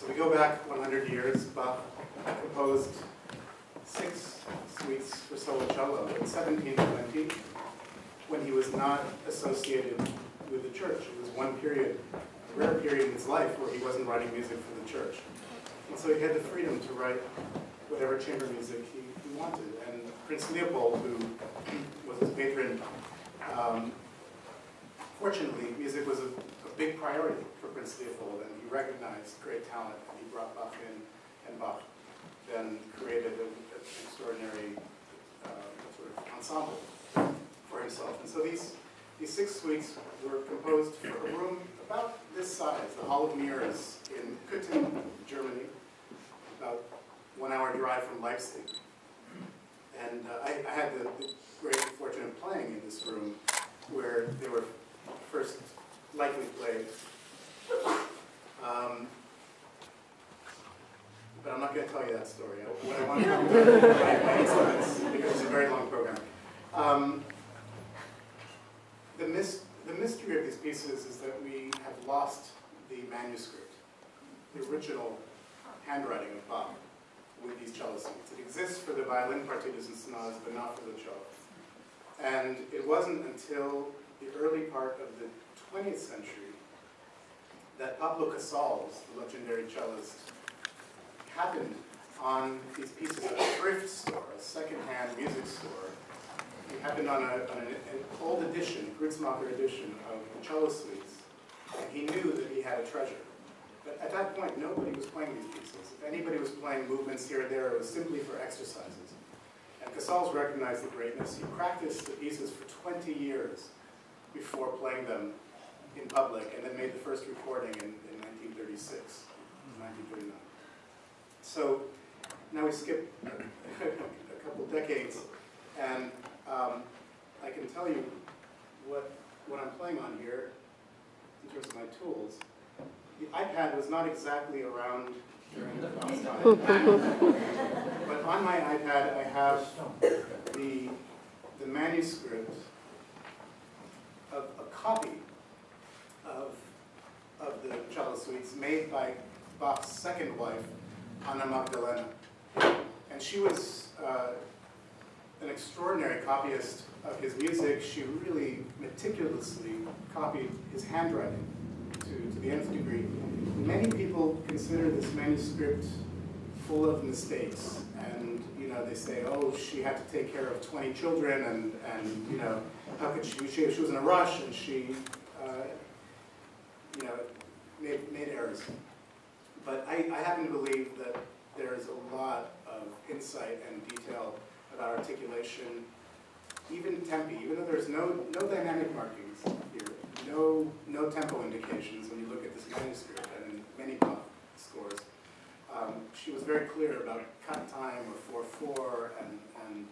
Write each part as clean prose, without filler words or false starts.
we go back 100 years. Bach composed 6 suites for solo cello in 1720 when he was not associated with the church. It was one period, a rare period in his life where he wasn't writing music for the church. And so he had the freedom to write whatever chamber music he wanted. And Prince Leopold, who was his patron, fortunately, music was a big priority for Prince Leopold, and he recognized great talent, and he brought Bach in, and Bach then created an extraordinary sort of ensemble for himself. And so these 6 suites were composed for a room about this size, the Hall of Mirrors in Köthen, Germany, about 1 hour drive from Leipzig. And I had the great fortune of playing in this room where they were first likely played. But I'm not going to tell you that story. What I want to talk about is my instruments, because it's a very long program. The mystery of these pieces is that we have lost the manuscript, the original handwriting of Bach with these cello suites. It exists for the violin partitas and sonatas, but not for the cello. And it wasn't until the early part of the 20th century that Pablo Casals, the legendary cellist, happened on these pieces at a thrift store, a second-hand music store. He happened on an old edition, Grützmacher edition of the cello suites, and he knew that he had a treasure. But at that point, nobody was playing these pieces. If anybody was playing movements here or there, it was simply for exercises. And Casals recognized the greatness. He practiced the pieces for 20 years before playing them in public, and then made the first recording in 1936, 1939. So now we skip a couple decades, and I can tell you what I'm playing on here in terms of my tools. The iPad was not exactly around during the last time. But on my iPad, I have the manuscript of a copy of the cello suites made by Bach's second wife, Anna Magdalena. And she was an extraordinary copyist of his music. She really meticulously copied his handwriting to the nth degree. Many people consider this manuscript full of mistakes, and they say, oh, she had to take care of 20 children, and how could she was in a rush, and she made errors. But I happen to believe that there is a lot of insight and detail about articulation, even tempi, even though there's no dynamic markings here, no tempo indications when you look at this manuscript and in many Bach scores. She was very clear about cut time or 4/4, and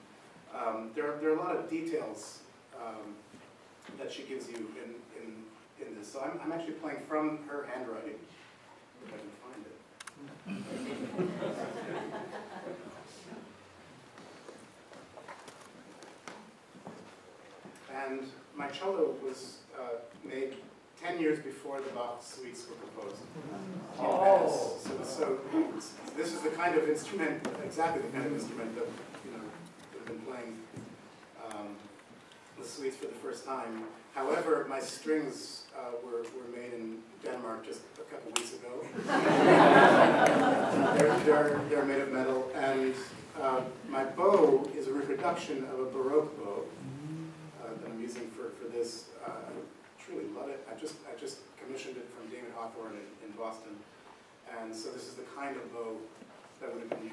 there are a lot of details that she gives you in this. So I'm actually playing from her handwriting, if I can find it. And my cello was made 10 years before the Bach suites were composed in Venice. So this is the kind of instrument, exactly the kind of instrument that that have been playing the suites for the first time. However, my strings were made in Denmark just a couple weeks ago. They're made of metal, and my bow is a reproduction of a Baroque bow that I'm using for this. I truly love it. I just commissioned it from David Hawthorne in Boston, and so this is the kind of bow that would have been